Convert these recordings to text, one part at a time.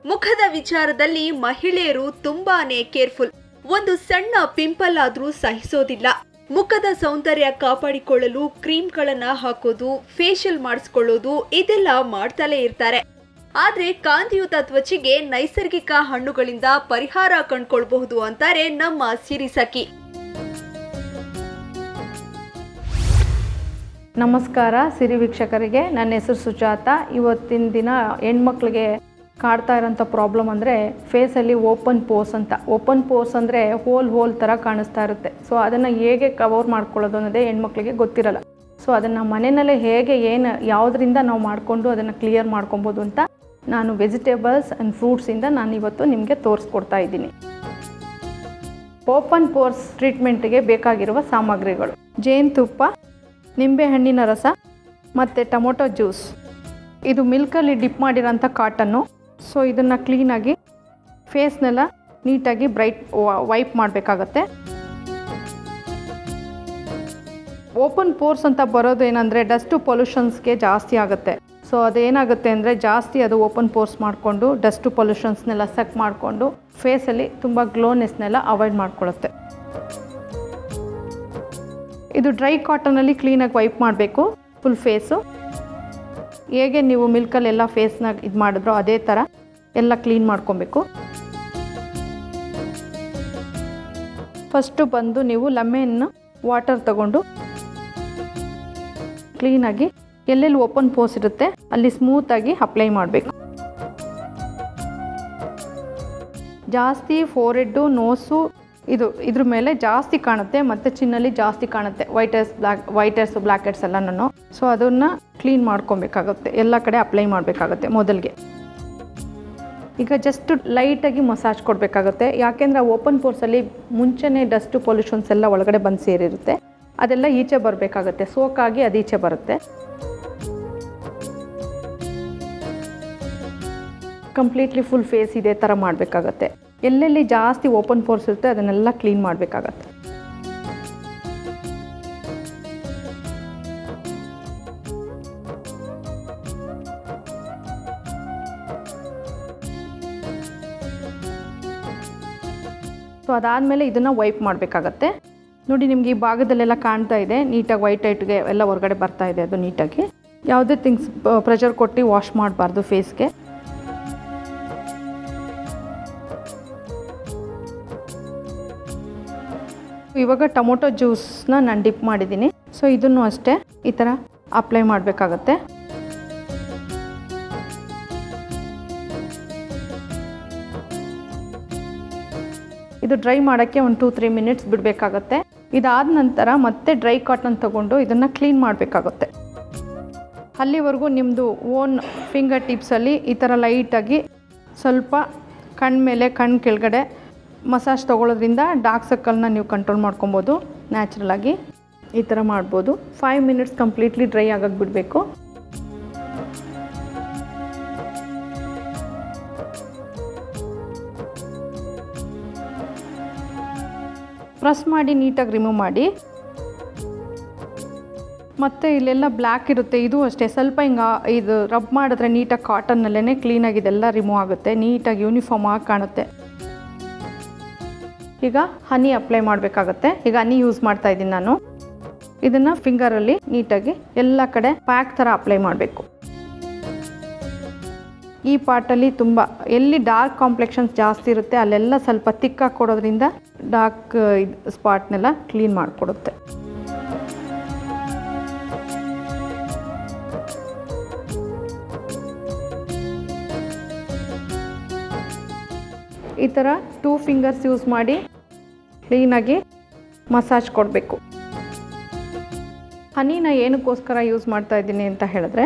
ಮುಖದ ವಿಚಾರದಲ್ಲಿ ಮಹಿಳೆಯರು ತುಂಬಾನೇ ಕೇರ್ಫುಲ್. ಒಂದು ಸಣ್ಣ ಪಿಂಪಲ್ ಆದ್ರೂ ಸಹಿಸೋದಿಲ್ಲ. ಮುಖದ ಸೌಂದರ್ಯ ಕಾಪಾಡಿಕೊಳ್ಳಲು ಕ್ರೀಮ್ಗಳನ್ನ ಹಾಕೋದು, ಫೇಶಿಯಲ್ ಮಾಡಿಸ್ಕೊಳ್ಳೋದು ಇದೆಲ್ಲ ಮಾಡ್ತಲೇ ಇರ್ತಾರೆ. ಆದ್ರೆ ಕಾಂತಿಯುತ ತ್ವಚೆಗೆ ನೈಸರ್ಗಿಕ ಹಣ್ಣುಗಳಿಂದ ಪರಿಹಾರ ಕಂಡುಕೊಳ್ಳಬಹುದು ಅಂತಾರೆ ನಮ್ಮ ಸಿರಿಸಖಿ. ನಮಸ್ಕಾರ ಸಿರಿ ವೀಕ್ಷಕರಿಗೆ, ನನ್ನ ಹೆಸರು ಸುಜಾತ. ಇವತ್ತಿನ ದಿನ ಹೆಣ್ಮಕ್ಳಿಗೆ ಕಾಡ್ತಾ ಇರೋಂಥ ಪ್ರಾಬ್ಲಮ್ ಅಂದರೆ ಫೇಸಲ್ಲಿ ಓಪನ್ ಪೋರ್ಸ್ ಅಂತ. ಓಪನ್ ಪೋರ್ಸ್ ಅಂದರೆ ಹೋಲ್ ಥರ ಕಾಣಿಸ್ತಾ ಇರುತ್ತೆ. ಸೊ ಅದನ್ನು ಹೇಗೆ ಕವರ್ ಮಾಡ್ಕೊಳ್ಳೋದು ಅನ್ನೋದೇ ಹೆಣ್ಮಕ್ಳಿಗೆ ಗೊತ್ತಿರಲ್ಲ. ಸೊ ಅದನ್ನು ಮನೆಯಲ್ಲೇ ಹೇಗೆ ಯಾವುದರಿಂದ ನಾವು ಮಾಡಿಕೊಂಡು ಅದನ್ನು ಕ್ಲಿಯರ್ ಮಾಡ್ಕೊಬೋದು ಅಂತ ನಾನು ವೆಜಿಟೇಬಲ್ಸ್ ಆ್ಯಂಡ್ ಫ್ರೂಟ್ಸಿಂದ ನಾನು ಇವತ್ತು ನಿಮಗೆ ತೋರಿಸ್ಕೊಡ್ತಾ ಇದ್ದೀನಿ. ಓಪನ್ ಪೋರ್ಸ್ ಟ್ರೀಟ್ಮೆಂಟಿಗೆ ಬೇಕಾಗಿರುವ ಸಾಮಗ್ರಿಗಳು: ಜೇನುತುಪ್ಪ, ನಿಂಬೆಹಣ್ಣಿನ ರಸ ಮತ್ತು ಟೊಮೊಟೊ ಜ್ಯೂಸ್. ಇದು ಮಿಲ್ಕಲ್ಲಿ ಡಿಪ್ ಮಾಡಿರೋಂಥ ಕಾಟನ್ನು. ಸೊ ಇದನ್ನು ಕ್ಲೀನಾಗಿ ಫೇಸ್ನೆಲ್ಲ ನೀಟಾಗಿ ವೈಪ್ ಮಾಡಬೇಕಾಗತ್ತೆ. ಓಪನ್ ಪೋರ್ಸ್ ಅಂತ ಬರೋದು ಏನಂದರೆ ಡಸ್ಟು ಪೊಲ್ಯೂಷನ್ಸ್ಗೆ ಜಾಸ್ತಿ ಆಗುತ್ತೆ. ಸೊ ಅದೇನಾಗುತ್ತೆ ಅಂದರೆ ಜಾಸ್ತಿ ಅದು ಓಪನ್ ಪೋರ್ಸ್ ಮಾಡಿಕೊಂಡು ಡಸ್ಟು ಪೊಲ್ಯೂಷನ್ಸ್ನೆಲ್ಲ ಸಕ್ ಮಾಡಿಕೊಂಡು ಫೇಸಲ್ಲಿ ತುಂಬ ಗ್ಲೋನೆಸ್ನೆಲ್ಲ ಅವಾಯ್ಡ್ ಮಾಡ್ಕೊಳ್ಳುತ್ತೆ. ಇದು ಡ್ರೈ ಕಾಟನಲ್ಲಿ ಕ್ಲೀನಾಗಿ ವೈಪ್ ಮಾಡಬೇಕು ಫುಲ್ ಫೇಸು. ಹೇಗೆ ನೀವು ಮಿಲ್ಕಲ್ಲೆಲ್ಲ ಫೇಸ್ನ ಇದು ಮಾಡಿದ್ರೋ ಅದೇ ಥರ ಎಲ್ಲ ಕ್ಲೀನ್ ಮಾಡ್ಕೊಬೇಕು. ಫಸ್ಟು ಬಂದು ನೀವು ಲೆಮನ್ ವಾಟರ್ ತಗೊಂಡು ಕ್ಲೀನಾಗಿ ಎಲ್ಲೆಲ್ಲಿ ಓಪನ್ ಪೋರ್ಸ್ ಇರುತ್ತೆ ಅಲ್ಲಿ ಸ್ಮೂತಾಗಿ ಅಪ್ಲೈ ಮಾಡಬೇಕು. ಜಾಸ್ತಿ ಫೋರೆಡ್ಡು, ನೋಸು ಇದ್ರ ಮೇಲೆ ಜಾಸ್ತಿ ಕಾಣುತ್ತೆ ಮತ್ತು ಚಿನ್ನಲ್ಲಿ ಜಾಸ್ತಿ ಕಾಣುತ್ತೆ, ವೈಟ್ ಹೇರ್ಸ್ ಬ್ಲ್ಯಾಕ್ ಹೇರ್ಸ್ ಎಲ್ಲನೂ. ಸೊ ಅದನ್ನು ಕ್ಲೀನ್ ಮಾಡ್ಕೊಬೇಕಾಗುತ್ತೆ, ಎಲ್ಲ ಕಡೆ ಅಪ್ಲೈ ಮಾಡಬೇಕಾಗುತ್ತೆ ಮೊದಲಿಗೆ. ಈಗ ಜಸ್ಟ್ ಲೈಟಾಗಿ ಮಸಾಜ್ ಕೊಡಬೇಕಾಗುತ್ತೆ. ಯಾಕೆಂದರೆ ಓಪನ್ ಪೋರ್ಸಲ್ಲಿ ಮುಂಚೆನೇ ಡಸ್ಟು ಪೊಲ್ಯೂಷನ್ಸ್ ಎಲ್ಲ ಒಳಗಡೆ ಬಂದು ಸೇರಿರುತ್ತೆ. ಅದೆಲ್ಲ ಈಚೆ ಬರಬೇಕಾಗುತ್ತೆ, ಸೋಕಾಗಿ ಅದು ಈಚೆ ಬರುತ್ತೆ. ಕಂಪ್ಲೀಟ್ಲಿ ಫುಲ್ ಫೇಸ್ ಇದೇ ಥರ ಮಾಡಬೇಕಾಗತ್ತೆ. ಎಲ್ಲೆಲ್ಲಿ ಜಾಸ್ತಿ ಓಪನ್ ಪೋರ್ಸ್ ಇರುತ್ತೆ ಅದನ್ನೆಲ್ಲ ಕ್ಲೀನ್ ಮಾಡಬೇಕಾಗತ್ತೆ. ಸೊ ಅದಾದಮೇಲೆ ಇದನ್ನು ವೈಪ್ ಮಾಡಬೇಕಾಗತ್ತೆ. ನೋಡಿ, ನಿಮಗೆ ಈ ಭಾಗದಲ್ಲೆಲ್ಲ ಕಾಣ್ತಾ ಇದೆ, ನೀಟಾಗಿ ವೈಟ್ಗೆ ಎಲ್ಲ ಹೊರಗಡೆ ಬರ್ತಾ ಇದೆ. ಅದು ನೀಟಾಗಿ ಯಾವುದೇ ಥಿಂಗ್ಸ್ ಪ್ರೆಷರ್ ಕೊಟ್ಟು ವಾಶ್ ಮಾಡಬಾರ್ದು ಫೇಸ್ಗೆ. ಇವಾಗ ಟೊಮೊಟೊ ಜ್ಯೂಸ್ನ ನಾನು ಡಿಪ್ ಮಾಡಿದ್ದೀನಿ. ಸೊ ಇದನ್ನು ಅಷ್ಟೇ ಈ ಥರ ಅಪ್ಲೈ ಮಾಡಬೇಕಾಗತ್ತೆ. ಇದು ಡ್ರೈ ಮಾಡೋಕ್ಕೆ ಒಂದು 2-3 ಮಿನಿಟ್ಸ್ ಬಿಡಬೇಕಾಗತ್ತೆ. ಇದಾದ ನಂತರ ಮತ್ತೆ ಡ್ರೈ ಕಾಟನ್ ತಗೊಂಡು ಇದನ್ನು ಕ್ಲೀನ್ ಮಾಡಬೇಕಾಗುತ್ತೆ. ಅಲ್ಲಿವರೆಗೂ ನಿಮ್ಮದು ಓನ್ ಫಿಂಗರ್ ಟಿಪ್ಸಲ್ಲಿ ಈ ಥರ ಲೈಟಾಗಿ ಸ್ವಲ್ಪ ಕಣ್ಣು ಕೆಳಗಡೆ ಮಸಾಜ್ ತೊಗೊಳ್ಳೋದ್ರಿಂದ ಡಾರ್ಕ್ ಸರ್ಕಲ್ನ ನೀವು ಕಂಟ್ರೋಲ್ ಮಾಡ್ಕೊಬೋದು. ನ್ಯಾಚುರಲಾಗಿ ಈ ಥರ ಮಾಡ್ಬೋದು. 5 ಮಿನಿಟ್ಸ್ ಕಂಪ್ಲೀಟ್ಲಿ ಡ್ರೈ ಆಗೋಕ್ಕೆ ಬಿಡಬೇಕು. ಪ್ರೆಸ್ ಮಾಡಿ ನೀಟಾಗಿ ರಿಮೂವ್ ಮಾಡಿ. ಮತ್ತು ಇಲ್ಲೆಲ್ಲ ಬ್ಲ್ಯಾಕ್ ಇರುತ್ತೆ, ಇದು ಅಷ್ಟೇ ಸ್ವಲ್ಪ ಇದು ರಬ್ ಮಾಡಿದ್ರೆ ನೀಟಾಗಿ ಕಾಟನ್ನಲ್ಲೇ ಕ್ಲೀನಾಗಿ ಇದೆಲ್ಲ ರಿಮೂವ್ ಆಗುತ್ತೆ, ನೀಟಾಗಿ ಯೂನಿಫಾರ್ಮ್ ಆಗಿ ಕಾಣುತ್ತೆ. ಈಗ ಹನಿ ಅಪ್ಲೈ ಮಾಡಬೇಕಾಗತ್ತೆ. ಈಗ ಹನಿ ಯೂಸ್ ಮಾಡ್ತಾ ಇದ್ದೀನಿ ನಾನು. ಇದನ್ನು ಫಿಂಗರಲ್ಲಿ ನೀಟಾಗಿ ಎಲ್ಲ ಕಡೆ ಪ್ಯಾಕ್ ಥರ ಅಪ್ಲೈ ಮಾಡಬೇಕು. ಈ ಪಾರ್ಟಲ್ಲಿ ತುಂಬ ಎಲ್ಲಿ ಡಾರ್ಕ್ ಕಾಂಪ್ಲೆಕ್ಷನ್ಸ್ ಜಾಸ್ತಿ ಇರುತ್ತೆ ಅಲ್ಲೆಲ್ಲ ಸ್ವಲ್ಪ ತಿಕ್ಕಾಗಿ ಕೊಡೋದ್ರಿಂದ ಡಾರ್ಕ್ ಸ್ಪಾಟ್ನೆಲ್ಲ ಕ್ಲೀನ್ ಮಾಡಿಕೊಡುತ್ತೆ. ಈ ಥರ 2 ಫಿಂಗರ್ಸ್ ಯೂಸ್ ಮಾಡಿ ಕ್ಲೀನಾಗಿ ಮಸಾಜ್ ಕೊಡಬೇಕು. ಹನಿನ ಏನಕ್ಕೋಸ್ಕರ ಯೂಸ್ ಮಾಡ್ತಾ ಇದ್ದೀನಿ ಅಂತ ಹೇಳಿದ್ರೆ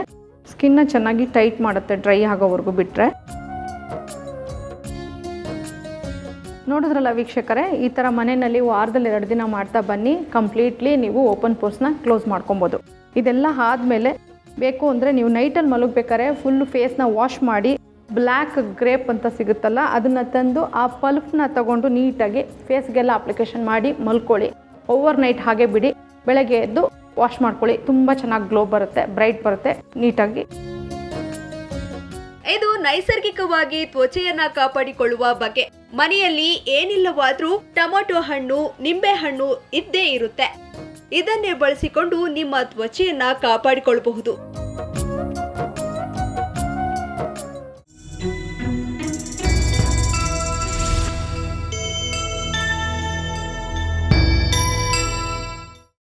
ಸ್ಕಿನ್ನ ಚೆನ್ನಾಗಿ ಟೈಟ್ ಮಾಡುತ್ತೆ ಡ್ರೈ ಆಗೋವರೆಗೂ ಬಿಟ್ಟರೆ. ನೋಡಿದ್ರಲ್ಲ ವೀಕ್ಷಕರೇ, ಈ ಥರ ಮನೆಯಲ್ಲಿ ವಾರದಲ್ಲಿ 2 ದಿನ ಮಾಡ್ತಾ ಬನ್ನಿ. ಕಂಪ್ಲೀಟ್ಲಿ ನೀವು ಓಪನ್ ಪೋರ್ಸ್ನ ಕ್ಲೋಸ್ ಮಾಡ್ಕೊಬೋದು. ಇದೆಲ್ಲ ಆದಮೇಲೆ ಬೇಕು ಅಂದರೆ ನೀವು ನೈಟಲ್ಲಿ ಮಲಗಬೇಕಾದ್ರೆ ಫುಲ್ ಫೇಸ್ನ ವಾಶ್ ಮಾಡಿ ಬ್ಲ್ಯಾಕ್ ಗ್ರೇಪ್ ಅಂತ ಸಿಗುತ್ತಲ್ಲ ಅದನ್ನು ತಂದು ಆ ಪಲ್ಪ್ನ ತಗೊಂಡು ನೀಟಾಗಿ ಫೇಸ್ಗೆಲ್ಲ ಅಪ್ಲಿಕೇಶನ್ ಮಾಡಿ ಮಲ್ಕೊಳ್ಳಿ. ಓವರ್ ನೈಟ್ ಹಾಗೆ ಬಿಡಿ, ಬೆಳಗ್ಗೆ ಎದ್ದು ವಾಶ್ ಮಾಡ್ಕೊಳ್ಳಿ. ತುಂಬ ಚೆನ್ನಾಗಿ ಗ್ಲೋ ಬರುತ್ತೆ, ಬ್ರೈಟ್ ಬರುತ್ತೆ ನೀಟಾಗಿ. ಇದು ನೈಸರ್ಗಿಕವಾಗಿ ತ್ವಚೆಯನ್ನ ಕಾಪಾಡಿಕೊಳ್ಳುವ ಬಗ್ಗೆ. ಮನೆಯಲ್ಲಿ ಏನಿಲ್ಲವಾದ್ರೂ ಟೊಮೆಟೊ ಹಣ್ಣು, ನಿಂಬೆ ಹಣ್ಣು ಇದ್ದೇ ಇರುತ್ತೆ. ಇದನ್ನೇ ಬಳಸಿಕೊಂಡು ನಿಮ್ಮ ತ್ವಚೆಯನ್ನ ಕಾಪಾಡಿಕೊಳ್ಳಬಹುದು.